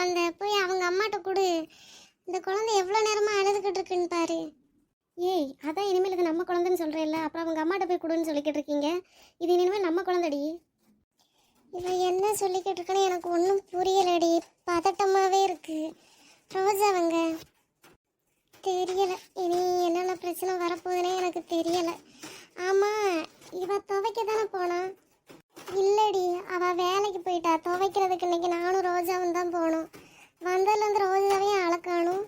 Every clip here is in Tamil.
குழந்தை, போய் அவங்க அம்மாட்ட கொடு. இந்த குழந்தை எவ்வளோ நேரமாக அழுதுகிட்டு இருக்குன்னு பாரு. ஏய், அதான் இனிமேல் இது நம்ம குழந்தைன்னு சொல்கிறேன்ல, அப்புறம் அவங்க அம்மாட்ட போய் கொடுன்னு சொல்லிக்கிட்டு இருக்கீங்க. இது இனிமேல் நம்ம குழந்தைடி. இவன் என்ன சொல்லிக்கிட்டு இருக்கேன்னு எனக்கு ஒன்றும் புரியலடி, பதட்டமாகவே இருக்கு. ரோஜாவங்க தெரியலை, இனி என்னென்ன பிரச்சனை வரப்போகுதுன்னே எனக்கு தெரியலை. ஆமாம், இவ துவைக்க தானே போனா? இல்லடி, அவள் வேலைக்கு போயிட்டா. துவைக்கிறதுக்கு இன்னைக்கு நானும் ரோஜாவும் தான் போகணும். வந்ததுலேருந்து ரோஜாவையும் அழக்கானும்.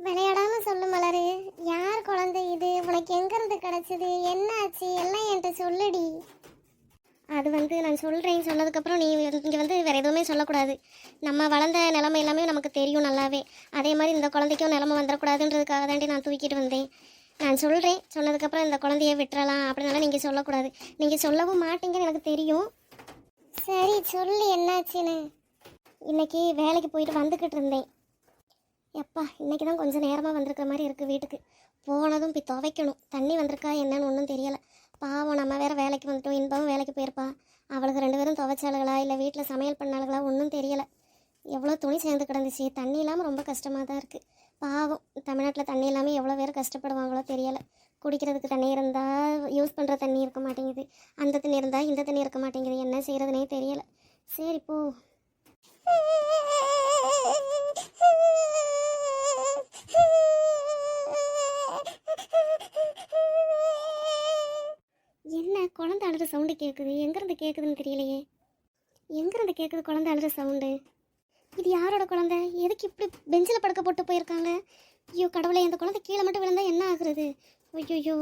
விளையாடாம சொல்லு மலரு, யார் குழந்தை இது? உனக்கு எங்கேருந்து கிடச்சிது? என்ன ஆச்சு? எல்லாம் என்கிட்ட சொல்லுடி. அது நான் சொல்கிறேன், சொன்னதுக்கப்புறம் நீ இங்கே வேறு எதுவுமே சொல்லக்கூடாது. நம்ம வளர்ந்த நிலமை எல்லாமே நமக்கு தெரியும் நல்லாவே. அதே மாதிரி இந்த குழந்தைக்கும் நிலமை வந்துடக்கூடாதுன்றதுக்காக தாண்டி நான் தூக்கிட்டு வந்தேன். நான் சொல்கிறேன், சொன்னதுக்கப்புறம் இந்த குழந்தைய விட்டுறலாம் அப்படின்னால நீங்கள் சொல்லக்கூடாது. நீங்கள் சொல்லவும் மாட்டீங்கன்னு எனக்கு தெரியும். சரி சொல்லு, என்னாச்சுன்னு. இன்னைக்கு வேலைக்கு போயிட்டு வந்துக்கிட்டு இருந்தேன். எப்பா, இன்றைக்கி தான் கொஞ்சம் நேரமாக வந்திருக்கிற மாதிரி இருக்குது. வீட்டுக்கு போனதும் போய் துவைக்கணும். தண்ணி வந்திருக்கா என்னன்னு ஒன்றும் தெரியலை. பாவம், நம்ம வேறு வேலைக்கு வந்துட்டோம். இன்பமும் வேலைக்கு போயிருப்பா. அவளுக்கு 2 பேரும் துவைச்சாளுகளா இல்லை வீட்டில் சமையல் பண்ணாளுகளா ஒன்றும் தெரியலை. எவ்வளோ துணி சேர்ந்து கிடந்துச்சு. தண்ணி இல்லாமல் ரொம்ப கஷ்டமாக தான் இருக்குது. பாவம், தமிழ்நாட்டில் தண்ணி இல்லாமல் எவ்வளோ பேர் கஷ்டப்படுவாங்களோ தெரியலை. குடிக்கிறதுக்கு தண்ணி இருந்தால் யூஸ் பண்ணுற தண்ணி இருக்க மாட்டேங்குது. அந்த தண்ணி இருந்தால் இந்த தண்ணி இருக்க மாட்டேங்குது. என்ன செய்கிறதுனே தெரியலை. சரி போ. என்ன குழந்தை அழுற சவுண்டு கேட்குது? எங்கேருந்து கேட்குதுன்னு தெரியலையே. எங்கேருந்து கேட்குது குழந்தை அழுற சவுண்டு? இது யாரோட குழந்தை? எதுக்கு இப்படி பெஞ்சில் படுக்க போட்டு போயிருக்காங்க? ஐயோ கடவுளே, இந்த குழந்தை கீழே மட்டும் விழுந்தா என்ன ஆகுறது? ஐயோ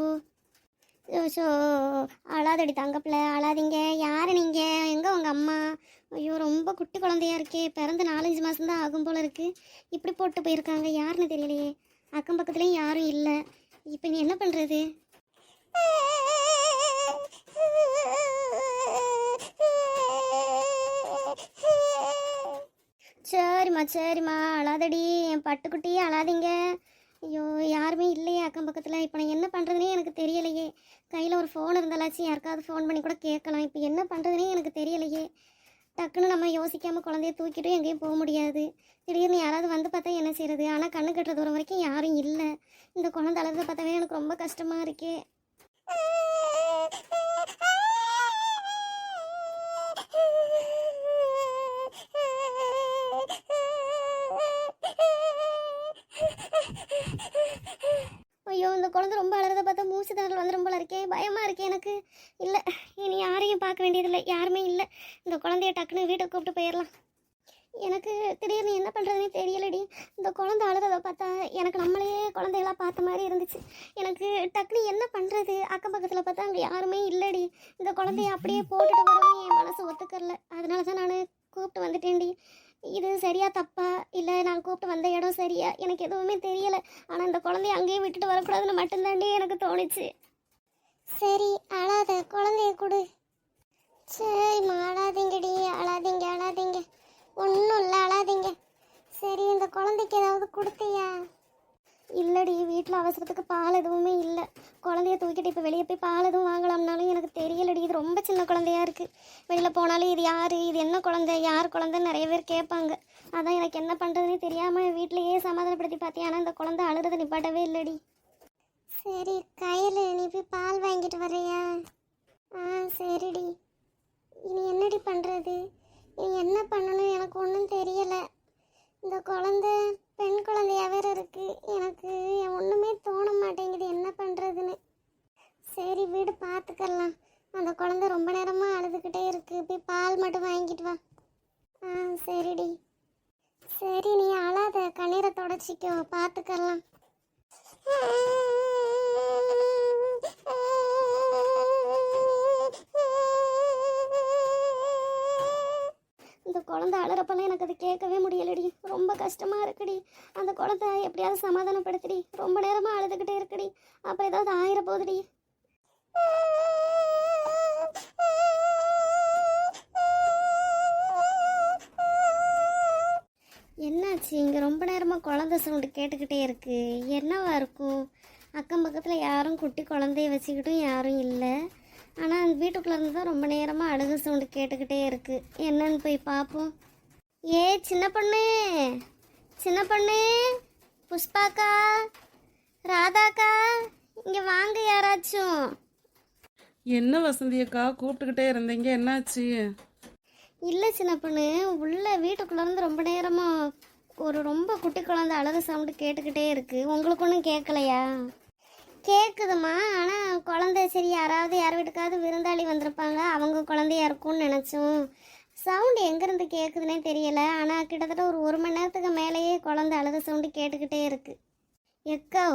ஷோ, அழாதடி தங்கப்பில்லை, அழாதீங்க. யார் நீங்கள்? எங்கே உங்கள் அம்மா? ஐயோ, ரொம்ப குட்டி குழந்தையா இருக்கே. பிறந்து 4-5 மாதம்தான் ஆகும் போல் இருக்குது. இப்படி போட்டு போயிருக்காங்க. யாருன்னு தெரியலையே. அக்கம் பக்கத்துலேயும் யாரும் இல்லை. இப்போ நீ என்ன பண்ணுறது? சரிம்மா, அழாதடி என் பட்டுக்குட்டி, அழாதீங்க. ஐயோ, யாருமே இல்லையே அக்கம் பக்கத்தில். இப்போ நான் என்ன பண்ணுறதுனே எனக்கு தெரியலையே. கையில் ஒரு ஃபோன் இருந்தாலாச்சும் யாருக்காவது ஃபோன் பண்ணி கூட கேட்கலாம். இப்போ என்ன பண்ணுறதுனே எனக்கு தெரியலையே. டக்குன்னு நம்ம யோசிக்காமல் குழந்தைய தூக்கிட்டும் எங்கேயும் போக முடியாது. திடீர்னு யாராவது வந்து பார்த்தா என்ன செய்கிறது? ஆனால் கண்ணு கட்டுற தூரம் வரைக்கும் யாரும் இல்லை. இந்த குழந்தை அழுத பார்த்தாவே எனக்கு ரொம்ப கஷ்டமாக இருக்கே. ஐயோ, இந்த குழந்தை ரொம்ப அழறத பார்த்தா மூச்சு திணறல் வந்துடும் போல இருக்கே. பயமாக இருக்கே எனக்கு. இல்லை, இனி யாரையும் பார்க்க வேண்டியதில்லை. யாருமே இல்லை. இந்த குழந்தைய டக்குன்னு வீட்டுக்கு கூப்பிட்டு போயிடலாம். எனக்கு திடீர்னு என்ன பண்ணுறதுனே தெரியலடி. இந்த குழந்தை அழுறதை பார்த்தா எனக்கு நம்மளே குழந்தைகளாக பார்த்த மாதிரி இருந்துச்சு. எனக்கு டக்குன்னு என்ன பண்ணுறது? அக்கம் பக்கத்தில் பார்த்தா அங்கே யாருமே இல்லடி. இந்த குழந்தைய அப்படியே போட்டுட்டு வரவும் என் மனசு ஒத்துக்கறல. அதனால தான் நான் கூப்பிட்டு வந்துட்டேன்டி. இது சரியா தப்பா, இல்லை நான் கூப்பிட்டு வந்த இடம் சரியா, எனக்கு எதுவுமே தெரியலை. ஆனால் இந்த குழந்தைய அங்கேயே விட்டுட்டு வரக்கூடாதுன்னு மட்டும்தாண்டி எனக்கு தோணுச்சு. சரி, அழாத, குழந்தைய கொடு. சரிம்மா, அழாதீங்கடி, அழாதீங்க. ஒன்றும் இல்லை, அழாதீங்க. சரி, இந்த குழந்தைக்கு ஏதாவது கொடுத்தியா? இல்லடி, வீட்டில் அவசரத்துக்கு பால் எதுவுமே இல்லை. குழந்தைய தூக்கிட்டு இப்போ வெளியே போய் பால் எதுவும் வாங்கலாம்னாலும் எனக்கு தெரியலடி. இது ரொம்ப சின்ன குழந்தையா இருக்குது. வெளியில் போனாலும் இது யார், இது என்ன குழந்தை, யார் குழந்தைன்னு நிறைய பேர் கேட்பாங்க. அதான் எனக்கு என்ன பண்ணுறதுனே தெரியாமல் வீட்டிலையே சமாதானப்படுத்தி பார்த்தேன். ஆனால் இந்த குழந்தை அழுறதை நிப்பாட்டவே இல்லடி. சரி, கையில் நீ போய் பால் வாங்கிட்டு வரையா? சரிடி. இனி என்னடி பண்ணுறது? இனி என்ன பண்ணணும் எனக்கு ஒன்றும் தெரியலை. இந்த குழந்தை பெண் குழந்தையா வேற இருக்கு. எனக்கு ஒன்றுமே தோண மாட்டேங்குது என்ன பண்ணுறதுன்னு. சரி வீடு பார்த்துக்கலாம். அந்த குழந்தை ரொம்ப நேரமாக அழுதுகிட்டே இருக்கு. போய் பால் மட்டும் வாங்கிட்டு வா. சரிடி. சரி, நீ அழாத, கண்ணீரை தொடச்சிக்கோ, பார்த்துக்கலாம். இந்த குழந்தை அழறப்பெல்லாம் எனக்கு அது கேட்கவே முடியலடி. ரொம்ப கஷ்டமாக இருக்குடி. அந்த குழந்தை எப்படியாவது சமாதானப்படுத்துடி. ரொம்ப நேரமாக அழுதுகிட்டே இருக்குடி. அப்போ ஏதாவது ஆயிர போகுதுடி. என்னாச்சு? இங்கே ரொம்ப நேரமாக குழந்தை சவுண்டு கேட்டுக்கிட்டே இருக்கு. என்னவா இருக்கும்? அக்கம் பக்கத்தில் யாரும் குட்டி குழந்தைய வச்சுக்கிட்டும் யாரும் இல்லை. ஆனால் அந்த வீட்டுக்குள்ளே இருந்து தான் ரொம்ப நேரமாக அழுகு சவுண்டு கேட்டுக்கிட்டே இருக்குது. என்னன்னு போய் பார்ப்போம். ஏ சின்ன பொண்ணு, சின்ன பொண்ணு, புஷ்பாக்கா, ராதாக்கா, இங்க வாங்க யாராச்சும். என்ன வசந்தி அக்கா கூப்பிட்டுக்கிட்டே இருந்தீங்க, என்னாச்சு? இல்லை சின்ன பொண்ணு, உள்ள வீட்டுக்குள்ள இருந்து ரொம்ப நேரமா ஒரு ரொம்ப குட்டி குழந்தை அழகு சவுண்டு கேட்டுக்கிட்டே இருக்கு. உங்களுக்கு ஒன்றும் கேட்கலையா? கேட்குதுமா, ஆனால் குழந்தை சரி யாராவது யார் வீட்டுக்காவது விருந்தாளி வந்திருப்பாங்க, அவங்க குழந்தையா இருக்கும்னு நினச்சோம். சவுண்டு எங்கேருந்து கேட்குதுன்னே தெரியலை. ஆனால் கிட்டத்தட்ட ஒரு மணி நேரத்துக்கு மேலேயே குழந்தை அழுத சவுண்டு கேட்டுக்கிட்டே இருக்கு. எக்கா,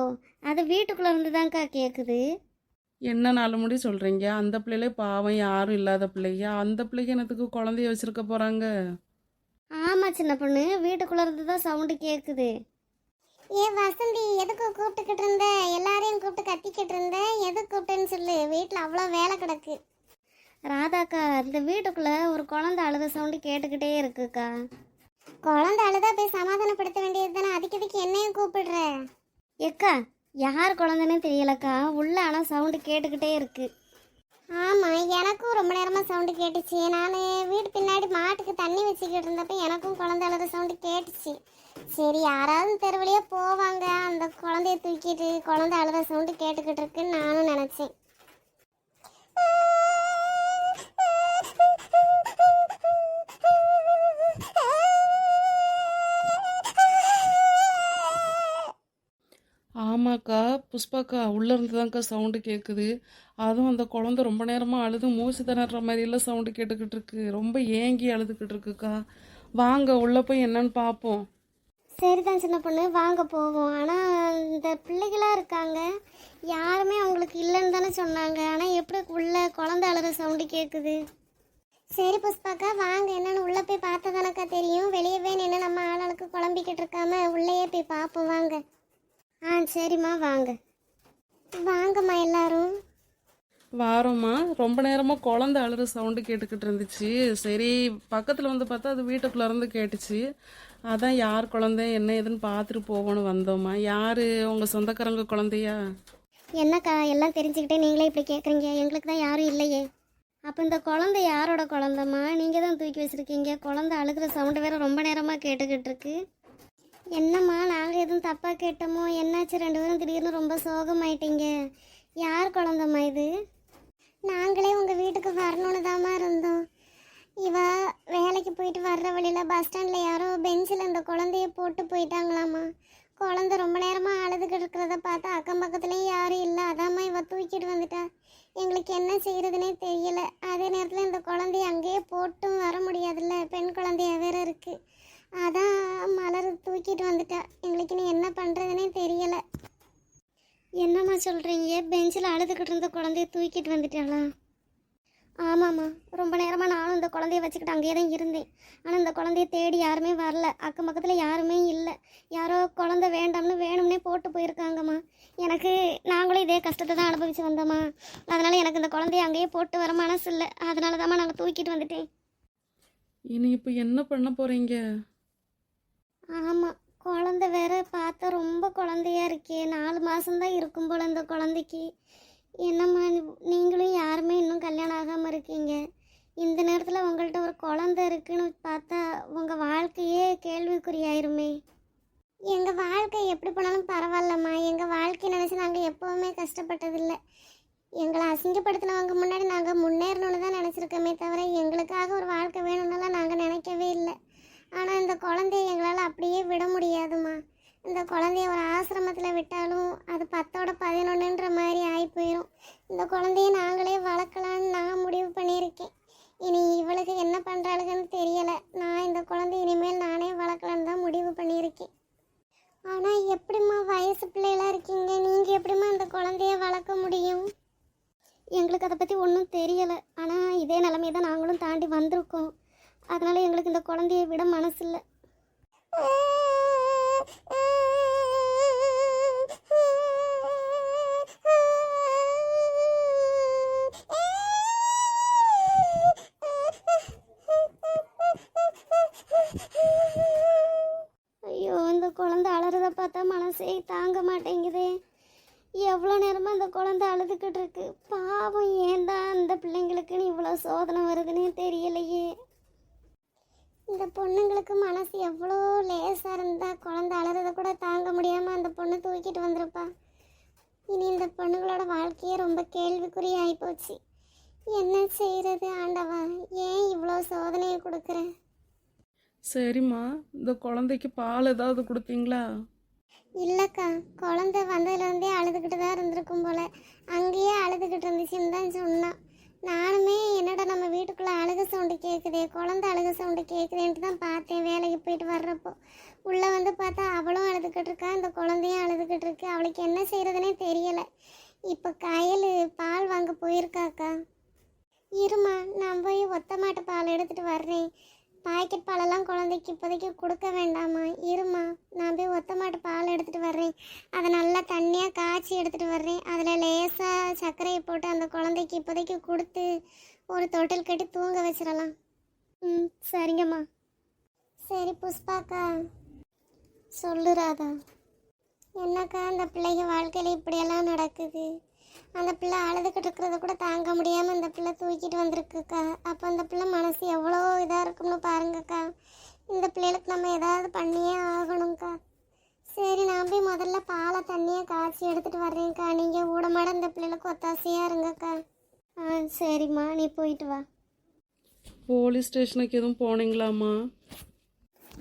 அது வீட்டுக்குள்ளே இருந்து தான்க்கா கேட்குது. என்ன நாலு முடி சொல்கிறீங்க? அந்த பிள்ளைகளே பாவம், யாரும் இல்லாத பிள்ளையா? அந்த பிள்ளைக்கு என்னத்துக்கு குழந்தைய வச்சுருக்க போகிறாங்க? ஆமாம் சின்ன பொண்ணு, வீட்டுக்குள்ளே இருந்து தான் சவுண்டு கேட்குது. ஏ வசந்தி, எதுக்கு கூப்பிட்டுக்கிட்டு இருந்த? எல்லாரையும் கூப்பிட்டு கத்திக்கிட்டு இருந்த, எதுக்கு கூப்பிட்டேன்னு சொல்லு. வீட்டில் அவ்வளோ வேலை கிடக்கு. ராதாக்கா, இந்த வீட்டுக்குள்ளே ஒரு குழந்தை அழுத சவுண்டு கேட்டுக்கிட்டே இருக்குக்கா. குழந்தை அழுதா போய் சமாதானப்படுத்த வேண்டியது தானே, அதுக்கு என்னையும் கூப்பிடுற? எக்கா, யார் குழந்தைன்னு தெரியலக்கா, உள்ள ஆனால் சவுண்டு கேட்டுக்கிட்டே இருக்கு. ஆமாம், எனக்கும் ரொம்ப நேரமாக சவுண்டு கேட்டுச்சு. நான் வீட்டு பின்னாடி மாட்டுக்கு தண்ணி வச்சுக்கிட்டு இருந்தப்ப எனக்கும் குழந்தை அழுத சவுண்டு கேட்டுச்சு. சரி, யாராவது தெருவழியே போவாங்க, அந்த குழந்தைய தூக்கிட்டு குழந்தை அழுத சவுண்டு கேட்டுக்கிட்டு இருக்குன்னு நானும் நினச்சேன். ஆமாக்கா புஷ்பாக்கா, உள்ளேருந்து தான்க்கா சவுண்டு கேட்குது. அதுவும் அந்த குழந்தை ரொம்ப நேரமாக அழுது மூச்சு திணற மாதிரியெல்லாம் சவுண்டு கேட்டுக்கிட்டு இருக்கு. ரொம்ப ஏங்கி அழுதுகிட்டு இருக்குக்கா. வாங்க உள்ளே போய் என்னன்னு பார்ப்போம். சரிதான் சின்ன பொண்ணு, வாங்க போவோம். ஆனால் இந்த பிள்ளைகளாக இருக்காங்க, யாருமே அவங்களுக்கு இல்லைன்னு தானே சொன்னாங்க. ஆனால் எப்படி உள்ள குழந்தை அழுற சவுண்டு கேட்குது? சரி புஷ்பாக்கா, வாங்க, என்னன்னு உள்ளே போய் பார்த்தா தானக்கா தெரியும். வெளியவே நின்று நம்ம ஆளுக்கு குழம்பிக்கிட்டு இருக்காம உள்ளேயே போய் பார்ப்போம், வாங்க. ஆ சரிம்மா, வாங்க வாங்கம்மா எல்லாரும். வாரோம்மா. ரொம்ப நேரமாக குழந்தை அழுற சவுண்டு கேட்டுக்கிட்டு இருந்துச்சு. சரி, பக்கத்தில் வந்து பார்த்தா அது வீட்டுக்குள்ளே இருந்து கேட்டுச்சு. அதான் யார் குழந்தை என்ன ஏதுன்னு பார்த்துட்டு போவோன்னு வந்தோம்மா. யார் உங்கள் சொந்தக்காரங்க குழந்தையா? என்னக்கா எல்லாம் தெரிஞ்சுக்கிட்டே நீங்களே இப்படி கேட்குறீங்க? எங்களுக்கு தான் யாரும் இல்லையே. அப்போ இந்த குழந்தை யாரோட குழந்தைம்மா? நீங்கள் தான் தூக்கி வச்சுருக்கீங்க. குழந்தை அழுகிற சவுண்டு வேறு ரொம்ப நேரமாக கேட்டுக்கிட்டு இருக்கு. என்னம்மா, நாங்கள் எதுவும் தப்பாக கேட்டோமோ? என்னாச்சு, ரெண்டு பேரும் திடீர்னு ரொம்ப சோகமாயிட்டீங்க? யார் குழந்தைம்மா இது? நாங்களே உங்கள் வீட்டுக்கு வரணுன்னு தாம்மா இருந்தோம். இவ வேலைக்கு போயிட்டு வர்ற வழியில் பஸ் ஸ்டாண்டில் யாரோ பெஞ்சில் இந்த குழந்தைய போட்டு போயிட்டாங்களாம்மா. குழந்தை ரொம்ப நேரமாக அழுதுகிட்டு இருக்கிறத பார்த்தா அக்கம் பக்கத்துலேயும் யாரும் இல்லை, அதாம்மா இவ தூக்கிட்டு வந்துட்டா. எங்களுக்கு என்ன செய்கிறதுனே தெரியல. அதே நேரத்தில் இந்த குழந்தைய அங்கேயே போட்டும் வர முடியாதுல்ல, பெண் குழந்தைய வேற இருக்குது. அதான் மலர் தூக்கிட்டு வந்துட்டா. எங்களுக்கு நீ என்ன பண்ணுறதுனே தெரியலை. என்னம்மா சொல்கிறீங்க? பெஞ்சில் அழுதுகிட்டு இருந்த குழந்தைய தூக்கிட்டு வந்துட்டாளா? ஆமாம்மா, ரொம்ப நேரமாக நானும் இந்த குழந்தைய வச்சுக்கிட்டு அங்கேயே தான் இருந்தேன். ஆனால் இந்த குழந்தைய தேடி யாருமே வரல, அக்கம் பக்கத்தில் யாருமே இல்லை. யாரோ குழந்தை வேண்டாம்னு வேணும்னே போட்டு போயிருக்காங்கம்மா. எனக்கு நாங்களும் இதே கஷ்டத்தை தான் அனுபவித்து வந்தோம்மா. அதனால் எனக்கு இந்த குழந்தைய அங்கேயே போட்டு வர மனசு இல்லை. அதனால தாம்மா நாங்கள் தூக்கிட்டு வந்துட்டேன். இனி இப்போ என்ன பண்ண போகிறீங்க? ஆமாம், குழந்தை வேற பார்த்தா ரொம்ப குழந்தையா இருக்கே. 4 மாதம்தான் இருக்கும் போல் இந்த குழந்தைக்கு. என்னம்மா, நீங்களும் யாருமே இன்னும் கல்யாணம் ஆகாமல் இருக்கீங்க. இந்த நேரத்தில் உங்கள்கிட்ட ஒரு குழந்தை இருக்குன்னு பார்த்தா உங்கள் வாழ்க்கையே கேள்விக்குறியாயிருமே. எங்கள் வாழ்க்கை எப்படி போனாலும் பரவாயில்லம்மா. எங்கள் வாழ்க்கையை நினச்சி நாங்கள் எப்போவுமே கஷ்டப்பட்டதில்லை. எங்களை அசிங்கப்படுத்தினவங்க முன்னாடி நாங்கள் முன்னேறணும்னு தான் நினச்சிருக்கோமே தவிர எங்களுக்காக ஒரு வாழ்க்கை வேணும்னுலாம் நாங்கள் நினைக்கவே இல்லை. ஆனால் இந்த குழந்தைய எங்களால் அப்படியே விட முடியாதுமா. இந்த குழந்தைய ஒரு ஆசிரமத்தில் விட்டாலும் அது 10ஓட 11ன்ற மாதிரி ஆகி போயிடும். இந்த குழந்தைய நாங்களே வளர்க்கலான்னு நான் முடிவு பண்ணியிருக்கேன். இனி இவளுக்கு என்ன பண்ணுறாளுன்னு தெரியலை. நான் இந்த குழந்தைய இனிமேல் நானே வளர்க்கலான்னு தான் முடிவு பண்ணியிருக்கேன். ஆனால் எப்படிம்மா, வயசு பிள்ளைகளாக இருக்கீங்க, நீங்கள் எப்படிம்மா இந்த குழந்தைய வளர்க்க முடியும்? எங்களுக்கு அதை பற்றி ஒன்றும் தெரியலை. ஆனால் இதே நிலைமையை தான் நாங்களும் தாண்டி வந்திருக்கோம். அதனால் எங்களுக்கு இந்த குழந்தைய விட மனசு இல்லை. ஐயோ, இந்த குழந்தை அலறதை பார்த்தா மனசே தாங்க மாட்டேங்குதே. எவ்வளோ நேரமாக இந்த குழந்தை அழுதுகிட்டு இருக்கு. பாவம், ஏன் தான் அந்த பிள்ளைங்களுக்குன்னு இவ்வளோ சோதனை வருதுன்னே தெரியலையே. இந்த பொண்ணுங்களுக்கு மனசு எவ்வளோ லேசாக இருந்தால் குழந்தை அலறதை கூட தாங்க முடியாமல் அந்த பொண்ணு தூக்கிட்டு வந்திருப்பா. இனி இந்த பொண்ணுங்களோட வாழ்க்கையே ரொம்ப கேள்விக்குறி ஆகிப்போச்சு. என்ன செய்கிறது ஆண்டவா, ஏன் இவ்வளோ சோதனையை கொடுக்குற? சரிம்மா, இந்த குழந்தைக்கு பால் ஏதாவது கொடுத்தீங்களா? இல்லைக்கா, குழந்தை வந்ததுலேருந்தே அழுதுகிட்டு தான் இருந்திருக்கும் போல. அங்கேயே அழுதுகிட்டு இருந்துச்சுன்னு தான் சொன்னான். நானுமே என்னடா நம்ம வீட்டுக்குள்ளே அழுக சவுண்டு கேட்குதே, குழந்தை அழுக சவுண்டு கேட்குதேன்ட்டு தான் பார்த்தேன் வேலைக்கு போயிட்டு வர்றப்போ. உள்ளே வந்து பார்த்தா அவளும் அழுதுகிட்டு இருக்கா, இந்த குழந்தையும் அழுதுகிட்டு இருக்கு. அவளுக்கு என்ன செய்கிறதுனே தெரியலை. இப்போ கயல் பால் வாங்க போயிருக்காக்கா. இருமா, நான் போய் ஒத்த மாட்டு பால் எடுத்துகிட்டு வர்றேன். பாக்கெட் பாலெல்லாம் குழந்தைக்கு இப்போதைக்கு கொடுக்க வேண்டாமா. இருமா, நான் போய் ஒத்த மாட்டு பால் எடுத்துகிட்டு வர்றேன். அதை நல்லா தண்ணியாக காய்ச்சி எடுத்துகிட்டு வர்றேன். அதில் லேசாக சர்க்கரையை போட்டு அந்த குழந்தைக்கு இப்போதைக்கு கொடுத்து ஒரு தொட்டில் கட்டி தூங்க வச்சிடலாம். ம், சரிங்கம்மா. சரி புஷ்பாக்கா. சொல்லு ராதா. என்னக்கா, அந்த பிள்ளைங்க வாழ்க்கையில் இப்படியெல்லாம் நடக்குது. அந்த பிள்ளை அழுதுகிட்டு இருக்கிறத கூட தாங்க முடியாமல் அந்த பிள்ளை தூக்கிட்டு வந்திருக்குக்கா. அப்போ அந்த பிள்ளை மனசு எவ்வளோ இதாக இருக்கும்னு பாருங்கக்கா. இந்த பிள்ளைகளுக்கு நம்ம ஏதாவது பண்ணியே ஆகணும்க்கா. சரி, நான் போய் முதல்ல பாலை தண்ணியாக காய்ச்சி எடுத்துகிட்டு வர்றேன்க்கா. நீங்கள் ஊடமாட இந்த பிள்ளைகளுக்கு ஒத்தாசையாக இருங்கக்கா. ஆ சரிம்மா, நீ போயிட்டு வா. போலீஸ் ஸ்டேஷனுக்கு எதுவும் போனீங்களாம்மா?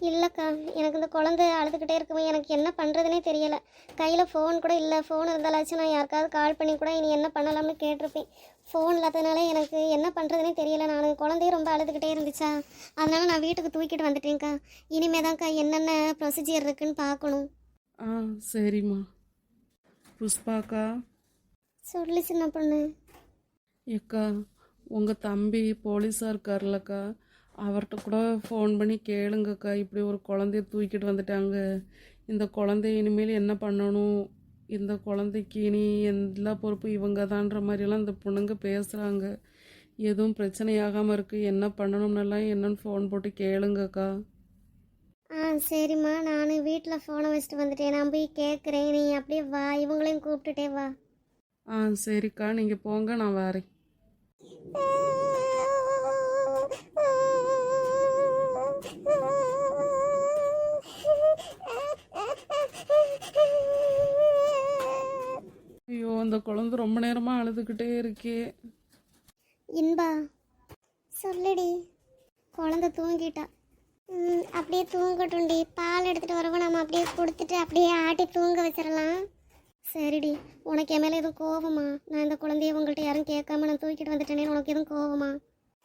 இல்லைக்கா, எனக்கு இந்த குழந்தை அழுதுகிட்டே இருக்குமே, எனக்கு என்ன பண்ணுறதுனே தெரியலை. கையில் ஃபோன் கூட இல்லை. ஃபோன் இருந்தாலாச்சும் நான் யாருக்காவது கால் பண்ணி கூட இனி என்ன பண்ணலாம்னு கேட்டிருப்பேன். ஃபோன் இல்லாததுனால எனக்கு என்ன பண்ணுறதுனே தெரியலை. நான் குழந்தைய ரொம்ப அழுதுகிட்டே இருந்துச்சா, அதனால் நான் வீட்டுக்கு தூக்கிட்டு வந்துட்டேன்க்கா. இனிமே தான்க்கா என்னென்ன ப்ரொசீஜர் இருக்குன்னு பார்க்கணும். ஆ சரிம்மா. புஷ்பாக்கா. சொல்லு சின்ன பொண்ணு. ஏக்கா, உங்கள் தம்பி போலீஸாக இருக்கார்லக்கா, அவர்கிட்ட கூட ஃபோன் பண்ணி கேளுங்கக்கா. இப்படி ஒரு குழந்தைய தூக்கிட்டு வந்துட்டாங்க, இந்த குழந்தைய இனிமேல் என்ன பண்ணணும், இந்த குழந்தைக்கு இனி எல்லா பொறுப்பும் இவங்க தான்ற மாதிரியெல்லாம் இந்த பொண்ணுங்க பேசுகிறாங்க. எதுவும் பிரச்சனையாகாமல் இருக்குது, என்ன பண்ணணும்னெல்லாம் என்னன்னு ஃபோன் போட்டு கேளுங்கக்கா. ஆ சரிம்மா, நான் வீட்டில் ஃபோனை வச்சுட்டு வந்துட்டேன். நான் போய் கேட்குறேன். நீ அப்படியே வா, இவங்களையும் கூப்பிட்டுட்டே வா. ஆ சரிக்கா, நீங்கள் போங்க, நான் வரேன். ஐயோ, அந்த குழந்தை ரொம்ப நேரமாக அழுதுகிட்டே இருக்கே. இன்பா, சொல்லுடி. குழந்தை தூங்கிட்டா. அப்படியே தூங்கட்டும்டி. பால் எடுத்துகிட்டு வரவும் நம்ம அப்படியே கொடுத்துட்டு அப்படியே ஆட்டி தூங்க வச்சிடலாம். சரிடி, உனக்கு என் மேலே எதுவும் கோவமா? நான் இந்த குழந்தைய உங்கள்கிட்ட யாரும் கேட்காம நான் தூக்கிட்டு வந்துட்டேனே, உனக்கு எதுவும் கோவமா?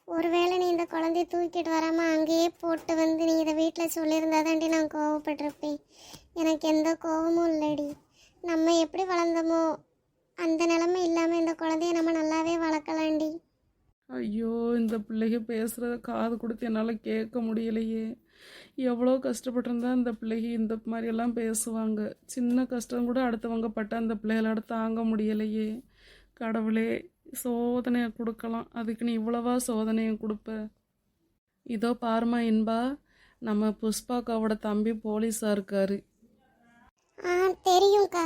ஒருவேளை நீ இந்த குழந்தைய தூக்கிட்டு வராமல் அங்கேயே போட்டு வந்து நீ இதை வீட்டில் சொல்லியிருந்தாதாண்டி நான் கோவப்பட்டிருப்பேன். எனக்கு எந்த கோவமும் இல்லைடி. நம்ம எப்படி வளர்ந்தோமோ அந்த நிலைமை இல்லாமல் இந்த குழந்தைய நம்ம நல்லாவே வளர்க்கலாண்டி. ஐயோ, இந்த பிள்ளைங்க பேசுகிறத காது கொடுத்து என்னால் கேட்க முடியலையே. எவ்வளோ கஷ்டப்பட்டிருந்தா இந்த பிள்ளைங்க இந்த மாதிரியெல்லாம் பேசுவாங்க. சின்ன கஷ்டம் கூட அடுத்தவங்க பட்ட அந்த பிள்ளைகளோட தாங்க முடியலையே. கடவுளே, சோதனையை கொடுக்கலாம், அதுக்கு நீ இவ்வளவா சோதனையை கொடுப்ப? இதோ பாருமா இன்பா, நம்ம புஷ்பாக்காவோட தம்பி போலீஸாக இருக்காரு. தெரியும்க்கா.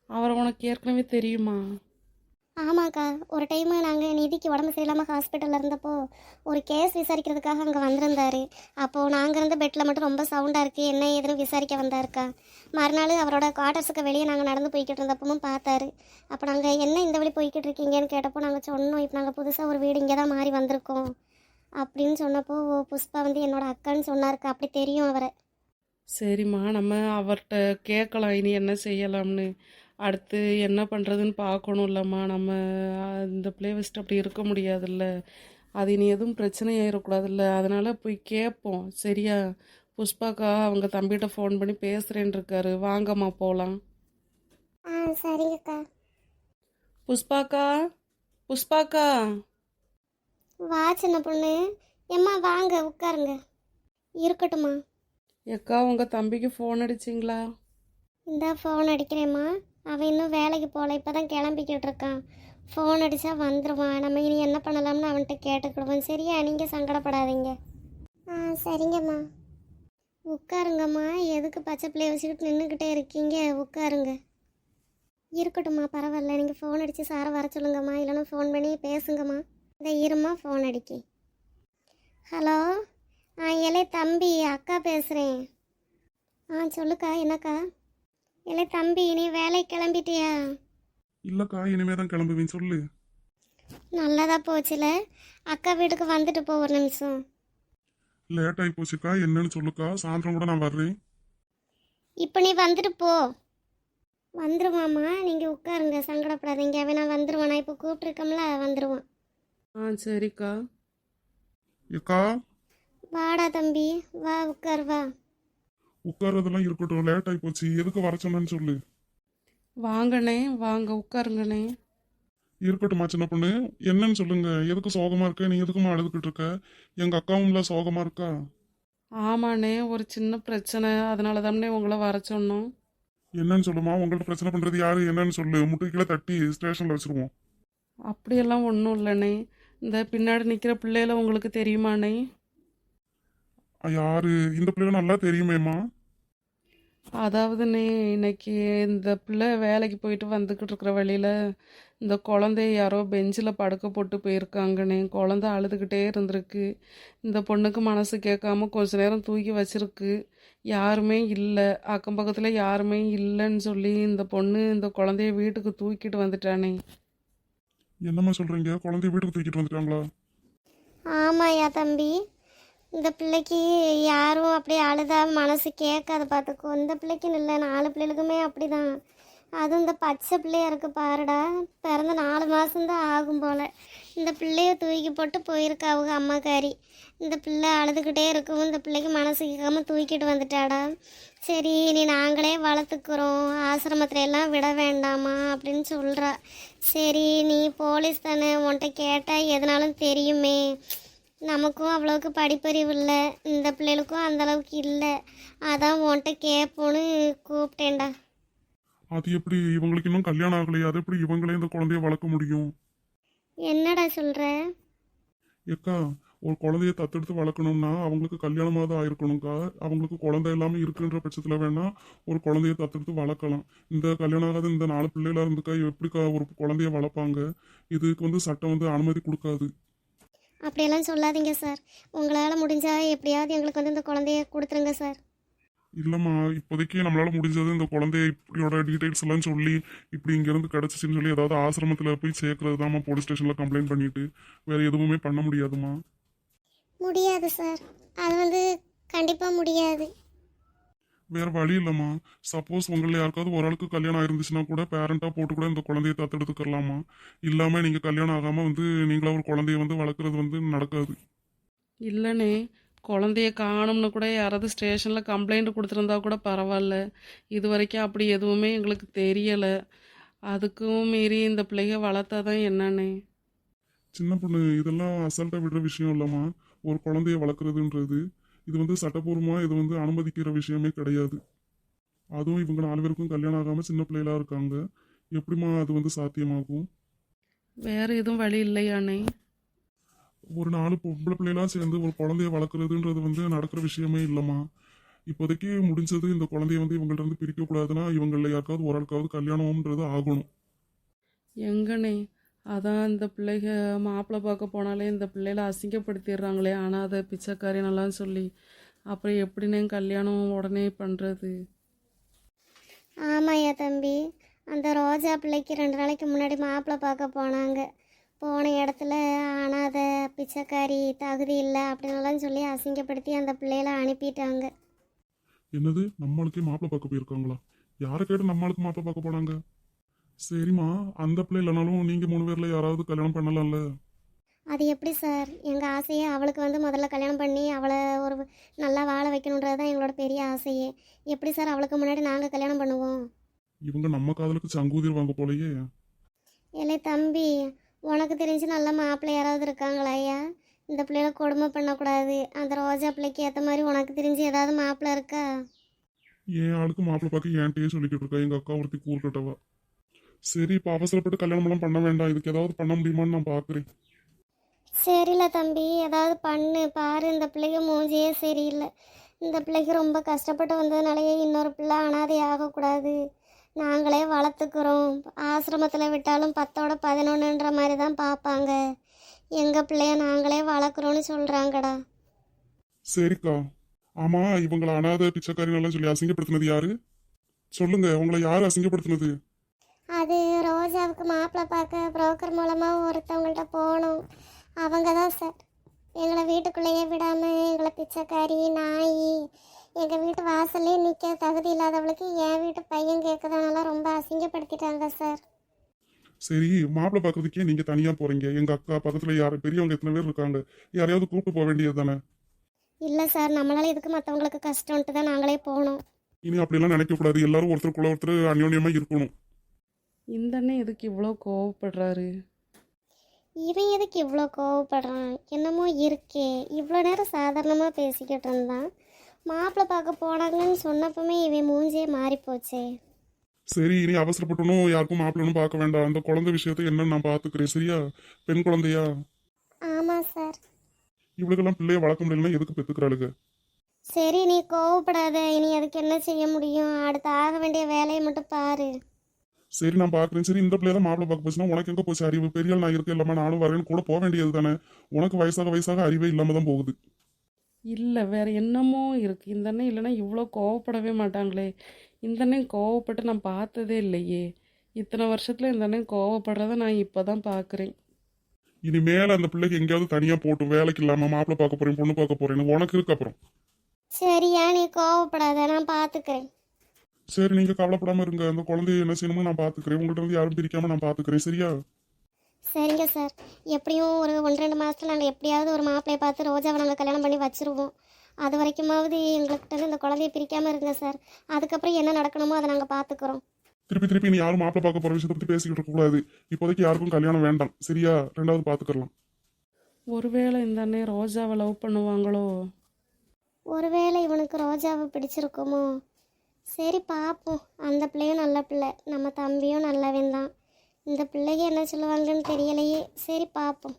அவரை உனக்கு ஏற்கனவே தெரியுமா? ஆமாக்கா, ஒரு டைமு நாங்கள் நிதிக்கு உடம்பு சரியில்லாமல் ஹாஸ்பிட்டலில் இருந்தப்போ ஒரு கேஸ் விசாரிக்கிறதுக்காக அங்கே வந்திருந்தார். அப்போது நாங்கள் இருந்த பெட்டில் மட்டும் ரொம்ப சவுண்டாக இருக்குது, என்ன ஏதுன்னு விசாரிக்க வந்தாருக்கா. மறுநாள் அவரோட குவார்ட்டர்ஸுக்கு வெளியே நாங்கள் நடந்து போய்கிட்டு இருந்தப்பவும் பார்த்தாரு. அப்போ நாங்கள் என்ன இந்த வழி போய்கிட்டு இருக்கீங்கன்னு கேட்டப்போ நாங்கள் சொன்னோம், இப்போ நாங்கள் புதுசாக ஒரு வீடு இங்கே தான் மாறி வந்திருக்கோம் அப்படின்னு சொன்னப்போ புஷ்பா வந்து என்னோட அக்கான்னு சொன்னாருக்கா. அப்படி தெரியும் அவரை. சரிம்மா, நம்ம அவர்கிட்ட கேட்கலாம் இனி என்ன செய்யலாம்னு. அடுத்து என்ன பண்ணுறதுன்னு பார்க்கணும்லம்மா. நம்ம இந்த பிள்ளைய வச்சுட்டு அப்படி இருக்க முடியாதுல்ல, அது இனி எதுவும் பிரச்சனை ஆயிடக்கூடாதுல்ல, அதனால் போய் கேட்போம். சரியா? புஷ்பாக்கா அவங்க தம்பிகிட்ட ஃபோன் பண்ணி பேசுகிறேன்னு இருக்காரு, வாங்கம்மா போகலாம். சரிங்கக்கா. புஷ்பாக்கா, புஷ்பாக்கா. வா சின்ன பொண்ணு. எம்மா வாங்க உட்காருங்க. இருக்கட்டும்மா. ஏக்கா, உங்கள் தம்பிக்கு ஃபோன் அடிச்சிங்களா? இந்த ஃபோன் அடிக்கிறேம்மா. அவன் இன்னும் வேலைக்கு போகல, இப்போ தான் கிளம்பிக்கிட்டு இருக்கான். ஃபோன் அடித்தா வந்துடுவான். நம்ம இனி என்ன பண்ணலாம்னு அவன்கிட்ட கேட்டுக்கிடுவோம். சரியா? நீங்கள் சங்கடப்படாதீங்க. சரிங்கம்மா. உட்காருங்கம்மா. எதுக்கு பச்சை பிள்ளைய வச்சுக்கிட்டு நின்றுக்கிட்டே இருக்கீங்க? உட்காருங்க. இருக்கட்டும்மா, பரவாயில்ல. நீங்கள் ஃபோன் அடித்து சாரை வர சொல்லுங்கம்மா, இல்லைன்னா ஃபோன் பண்ணி பேசுங்கம்மா. இந்த இருமா, ஃபோன் அடிக்கி. ஹலோ, இலே தம்பி, அக்கா பேசுகிறேன். சொல்லுக்கா, என்னக்கா? இலே தம்பி, நீ வேலைக்கு கிளம்பிட்டியா? இல்லக்கா, இனிமே தான் கிளம்புவேன். சொல்லு. நல்லதா போச்சுல. அக்கா வீட்டுக்கு வந்துட்டு போ ஒரு நிமிஷம். லேட் ஆகி போச்சுக்கா, என்னன்னு சொல்லுக்கா. சாயந்தரம் கூட நான் வர்றேன். இப்போ நீ வந்துட்டு போ. வந்துருவாம்மா, நீங்கள் உட்காருங்க, சங்கடப்படாதீங்க. அவன் நான் வந்துடுவான், நான் இப்போ கூப்பிட்ருக்கோம்ல, வந்துடுவான். சரிக்கா. ஏக்கா, வாடா தம்பி, வா உட்கார், வா. உட்கார்றதெல்லாம் இருக்கட்டும். லேட் ஆகி போச்சு, எதுக்கு வர சொன்னேன்னு சொல்லு. வாங்கண்ணே, வாங்க உட்காருங்கண்ணே. இருக்கட்டும்மா சின்ன பொண்ணு, என்னன்னு சொல்லுங்க. எதுக்கு சோகமா இருக்க? நீ எதுக்குமா அழுதுகிட்டு இருக்க? எங்க அக்காவும்ல சோகமா இருக்கா? ஆமாண்ணே, ஒரு சின்ன பிரச்சனை, அதனால தானே உங்களை வர சொன்னோம். என்னன்னு சொல்லுமா. உங்கள்ட்ட பிரச்சனை பண்றது யாரு? என்னன்னு சொல்லு. முட்டுக்கீழே தட்டி ஸ்டேஷன்ல வச்சிருவோம். அப்படியெல்லாம் ஒன்றும் இல்லைண்ணே. இந்த பின்னாடி நிற்கிற பிள்ளையில உங்களுக்கு தெரியுமாண்ணே? யாரு? இந்த பிள்ளைங்க நல்லா தெரியுமேம்மா. அதாவதுண்ணே, இன்னைக்கு இந்த பிள்ளை வேலைக்கு போயிட்டு வந்துக்கிட்டு இருக்கிற வழியில் இந்த குழந்தைய யாரோ பெஞ்சில் படுக்க போட்டு போயிருக்காங்கண்ணே. குழந்தை அழுதுகிட்டே இருந்திருக்கு. இந்த பொண்ணுக்கு மனசு கேட்காம கொஞ்ச நேரம் தூக்கி வச்சிருக்கு. யாருமே இல்லை, அக்கம் பக்கத்தில் யாருமே இல்லைன்னு சொல்லி இந்த பொண்ணு இந்த குழந்தைய வீட்டுக்கு தூக்கிட்டு வந்துட்டானே. என்னம்மா சொல்றீங்க? குழந்தைய வீட்டுக்கு தூக்கிட்டு வந்துட்டாங்களா? ஆமாயா தம்பி, இந்த பிள்ளைக்கு யாரும் அப்படியே அழுதா மனசு கேட்காத பார்த்துக்கோ. இந்த பிள்ளைக்குன்னு இல்லை, 4 பிள்ளைகளுக்குமே அப்படி தான். அதுவும் இந்த பச்சை பிள்ளையா இருக்கு பாருடா, பிறந்த 4 மாதம்தான் ஆகும் போல். இந்த பிள்ளைய தூக்கி போட்டு போயிருக்கா அவங்க அம்மாக்காரி. இந்த பிள்ளை அழுதுகிட்டே இருக்கவும் இந்த பிள்ளைக்கு மனசு கேட்காம தூக்கிட்டு வந்துட்டாடா. சரி, நீ நாங்களே வளர்த்துக்குறோம், ஆசிரமத்துல எல்லாம் விட வேண்டாமா அப்படின்னு சொல்கிறா. சரி, நீ போலீஸ் தானே, உன்கிட்ட கேட்டால் எதுனாலும் தெரியுமே. நமக்கும் அவ்வளோக்கு படிப்பறிவு இல்லை, இந்த பிள்ளைகளுக்கும் அந்தளவுக்கு இல்லை. அதான் உன்கிட்ட கேட்போன்னு கூப்பிட்டேன்டா. அது எப்படி? இவங்களுக்கு இன்னும் கல்யாணம் ஆகலையா? அது எப்படி இவங்களே இந்த குழந்தைய வளர்க்க முடியும்? என்னடா சொல்கிற? ஏக்கா, ஒரு குழந்தைய தத்தெடுத்து வளர்க்கணும்னா அவங்களுக்கு கல்யாணமாவது ஆயிருக்கணும்க்கா. அவங்களுக்கு குழந்தை எல்லாமே இருக்குன்ற பட்சத்தில் வேணா ஒரு குழந்தைய தத்தெடுத்து வளர்க்கலாம். இந்த கல்யாணம் ஆகாத இந்த 4 பிள்ளைகளா இருந்துக்கா எப்படிக்கா ஒரு குழந்தைய வளர்ப்பாங்க? இதுக்கு சட்டம் அனுமதி கொடுக்காது. அப்படியெல்லாம் சொல்லாதீங்க சார். உங்களால் முடிஞ்சால் எப்படியாவது எங்களுக்கு இந்த குழந்தைய கொடுத்துருங்க சார். இல்லைம்மா, இப்போதைக்கு நம்மளால முடிஞ்சது இந்த குழந்தைய இப்படியோட டீட்டெயில்ஸ் எல்லாம் சொல்லி இப்படி இங்கேருந்து கிடச்சிச்சின்னு சொல்லி ஏதாவது ஆசிரமத்தில் போய் சேர்க்கறது தான்மா. போலீஸ் ஸ்டேஷனில் கம்ப்ளைண்ட் பண்ணிட்டு வேற எதுவுமே பண்ண முடியாதுமா. முடியாது சார், அது கண்டிப்பாக முடியாது. வேற வழி இல்லைம்மா. சப்போஸ் உங்களில் யாருக்காவது ஒரு ஆளுக்கு கல்யாணம் ஆயிருந்துச்சுன்னா கூட பேரண்டா போட்டு கூட இந்த குழந்தைய தத்தெடுத்துக்கலாமா. இல்லாமல் நீங்கள் கல்யாணம் ஆகாமல் நீங்களா ஒரு குழந்தைய வளர்க்குறது நடக்காது. இல்லைண்ணே, குழந்தைய காணும்னு கூட யாராவது ஸ்டேஷனில் கம்ப்ளைண்ட் கொடுத்துருந்தா கூட பரவாயில்ல. இது வரைக்கும் அப்படி எதுவுமே எங்களுக்கு தெரியலை. அதுக்கும் மீறி இந்த பிள்ளைக வளர்த்தா தான் என்னண்ணே. சின்ன பொண்ணு, இதெல்லாம் அசால்ட்டாக விடுற விஷயம் இல்லைம்மா. ஒரு குழந்தைய வளர்க்குறதுன்றது இது சட்டப்பூர்வமாக இது அனுமதிக்கிற விஷயமே கிடையாது. அதுவும் இவங்க 4 பேருக்கும் கல்யாணம் ஆகாமல் சின்ன பிள்ளைகளா இருக்காங்க. எப்படிம்மா அது சாத்தியமாகும்? வேற எதுவும் வழி இல்லையாண்ணே? ஒரு 4 பொம்பளை பிள்ளைகளா சேர்ந்து ஒரு குழந்தைய வளர்க்குறதுன்றது நடக்கிற விஷயமே இல்லைம்மா. இப்போதைக்கு முடிஞ்சது இந்த குழந்தைய இவங்கள்ட்ட இருந்து பிரிக்கக்கூடாதுன்னா இவங்களில் யாருக்காவது ஒரு ஆளுக்காவது கல்யாணம்ன்றது ஆகணும். எங்கண்ணே, அதான் இந்த பிள்ளைக மாப்பிள்ளை பார்க்க போனாலே இந்த பிள்ளைகளை அசிங்கப்படுத்திடுறாங்களே, ஆனால் அதை பிச்சைக்காரினெல்லாம் சொல்லி. அப்புறம் எப்படிண்ணே கல்யாணம் உடனே பண்ணுறது? ஆமாய்யா தம்பி, அந்த ரோஜா பிள்ளைக்கு 2 நாளைக்கு முன்னாடி மாப்பிள்ளை பார்க்க போனாங்க. போன இடத்துல அனாதை, பிச்சைக்காரி, தகுதி இல்லை அப்படின்னுலாம் சொல்லி அசிங்கப்படுத்தி அந்த பிள்ளைகளை அனுப்பிட்டாங்க. என்னது? நம்மளுக்கே மாப்பிள்ளை பார்க்க போயிருக்காங்களா? யாரை கேட்டு நம்மளுக்கு மாப்பிள்ளை பார்க்க போனாங்க? சரிம்மா, அந்த பிள்ளை இல்லைனாலும் நீங்கள் 3 பேரில் யாராவது கல்யாணம் பண்ணலாம்ல? அது எப்படி சார்? எங்கள் ஆசையே அவளுக்கு முதல்ல கல்யாணம் பண்ணி அவளை ஒரு நல்லா வாழ வைக்கணுன்றது தான் எங்களோட பெரிய ஆசையே. எப்படி சார் அவளுக்கு முன்னாடி நாங்கள் கல்யாணம் பண்ணுவோம்? இவங்க நம்ம காதலுக்கு சங்கூதிர் வாங்க போலையே. இல்லை தம்பி, உனக்கு தெரிஞ்சு நல்ல மாப்பிள்ளை யாராவது இருக்காங்களா ஐயா? இந்த பிள்ளைகளை கொடுமை பண்ணக்கூடாது. அந்த ரோஜா பிள்ளைக்கு ஏற்ற மாதிரி உனக்கு தெரிஞ்சு ஏதாவது மாப்பிள்ளை இருக்கா? என் ஆளுக்கு மாப்பிள்ளை பார்க்க என்கிட்டயே சொல்லிக்கிட்டு இருக்கா எங்கள் அக்கா ஒருத்தி கூறுகட்டவா. சரி, இப்போ அவசரப்பட்டு கல்யாணமெல்லாம் பண்ண வேண்டாம். இதுக்கு ஏதாவது பண்ண முடியுமான்னு நான் பார்க்குறேன். சரியில்ல தம்பி, ஏதாவது பண்ணு பாரு. இந்த பிள்ளைக்கு மூஞ்சியே சரியில்லை. இந்த பிள்ளைக்கு ரொம்ப கஷ்டப்பட்டு வந்ததுனாலேயே இன்னொரு பிள்ளை அனாதை ஆகக்கூடாது. நாங்களே வளர்த்துக்கிறோம். ஆசிரமத்தில் விட்டாலும் 10ஓட 11ன்ற மாதிரி தான் பார்ப்பாங்க. எங்கள் பிள்ளைய நாங்களே வளர்க்குறோன்னு சொல்கிறாங்கடா. சரிக்கா. ஆமா, இவங்களை அனாதை பிச்சைக்காரின்னு சொல்லி அசிங்கப்படுத்தினது யாரு? சொல்லுங்க, உங்களை யாரு அசிங்கப்படுத்தினது? அது ரோஜாவுக்கு மாப்பிள்ளை பார்க்க புரோக்கர் மூலமாக ஒருத்தவங்கள்ட்ட போனோம். அவங்க தான் சார் எங்களை வீட்டுக்குள்ளேயே விடாமல் எங்களை பிச்சைக்காரி நாய் எங்கள் வீட்டு வாசல்லே நிற்க தகுதி இல்லாதவளுக்கு என் வீட்டு பையன் கேட்குறதுனால ரொம்ப அசிங்கப்படுத்திட்டாங்க சார். சரி, மாப்பிள்ளை பார்க்கறதுக்கே நீங்க தனியா போறீங்க. எங்க அக்கா பக்கத்துல யாரு பெரியவங்க எத்தனை பேர் இருக்காங்க, யாரையாவது கூப்பிட்டு போக வேண்டியது தானே? இல்லை சார், நம்மளால இதுக்கு மற்றவங்களுக்கு கஷ்டம்ட்டு தான் நாங்களே போனோம். இனி அப்படியெல்லாம் நினைக்க கூடாது. எல்லாரும் ஒருத்தருக்குள்ள ஒருத்தர் அந்யோன்யமா இருக்கணும். இந்த அண்ணன் எதுக்கு இவ்வளோ கோவப்படுறாரு? இவன் எதுக்கு இவ்வளோ கோவப்படுறான்? என்னமோ இருக்கே. இவ்வளோ நேரம் சாதாரணமாக பேசிக்கிட்டு இருந்தான். மாப்பிள்ளை பார்க்க போனாங்கன்னு சொன்னப்பமே இவன் மூஞ்சியே மாறிப்போச்சே. சரி, இனி அவசரப்பட்டனும் யாருக்கும் மாப்பிள்ளனும் பார்க்க வேண்டாம். அந்த குழந்தை விஷயத்தை என்னன்னு நான் பாத்துக்கிறேன். சரியா? பெண் குழந்தையா? ஆமாம் சார். இவளுக்கெல்லாம் பிள்ளைய வளர்க்க முடியலன்னா எதுக்கு பெத்துக்கிறாளுங்க? சரி, நீ கோவப்படாத. இனி அதுக்கு என்ன செய்ய முடியும்? அடுத்து ஆக வேண்டிய வேலையை மட்டும் பாரு. சரி, நான் பாக்குறேன். சரி, இந்த பிள்ளைய தான் மாப்பிள்ளை பார்க்க போச்சுன்னா உனக்கு எங்க போச்சு அறிவு? பெரிய ஆள் நான் இருக்க இல்லாம நானும் வரேன்னு கூட போக வேண்டியது தானே? உனக்கு வயசாக அறிவே இல்லாம தான் போகுது. இல்லை, வேற என்னமோ இருக்கு. இந்த அண்ணன் இல்லைன்னா இவ்வளோ கோவப்படவே மாட்டாங்களே. இந்த அண்ணன் கோவப்பட்டு நான் பார்த்ததே இல்லையே. இத்தனை வருஷத்துல இந்த அண்ணன் கோவப்படுறத நான் இப்போதான் பார்க்குறேன். இனிமேல அந்த பிள்ளைக்கு எங்கேயாவது தனியா போட்டு வேலைக்கு இல்லாம மாப்பிள்ளை பார்க்க போறேன் பொண்ணு பார்க்க போறேன்னு உனக்கு இருக்கு அப்புறம். சரியா, நீ கோவப்படாத, நான் பார்த்துக்கிறேன். சரி, நீங்க கவலைப்படாம இருங்க. அந்த குழந்தைய என்ன செய்யணுமோ நான் பாத்துக்கிறேன். உங்கள்ட்ட இருந்து யாரும் பிரிக்காம நான் பாத்துக்கிறேன். சரியா? சரிங்க சார். எப்படியும் ஒரு 1-2 மாதத்தில் நாங்கள் எப்படியாவது ஒரு மாப்பிள்ளையை பார்த்து ரோஜாவை நாங்கள் கல்யாணம் பண்ணி வச்சுருவோம். அது வரைக்குமாவது எங்கள்கிட்ட இந்த குழந்தைய பிரிக்காமல் இருங்க சார். அதுக்கப்புறம் என்ன நடக்கணுமோ அதை நாங்கள் பார்த்துக்குறோம். திருப்பி நீ யாரும் மாப்பிள்ளை பார்க்க போற விஷயத்தை பத்தி பேசிக்கிட்டு இருக்க கூடாது. இப்போதைக்கு யாருக்கும் கல்யாணம் வேண்டாம். சரியா? ரெண்டாவது பாத்துக்கலாம். ஒருவேளை இந்த அண்ணன் ரோஜாவை லவ் பண்ணுவாங்களோ? ஒருவேளை இவனுக்கு ரோஜாவை பிடிச்சிருக்குமோ? சரி பார்ப்போம். அந்த பிள்ளையும் நல்ல பிள்ளை, நம்ம தம்பியும் நல்லவன் தான். இந்த பிள்ளைக்கு என்ன சொல்லுவாங்கன்னு தெரியலையே. சரி பார்ப்போம்.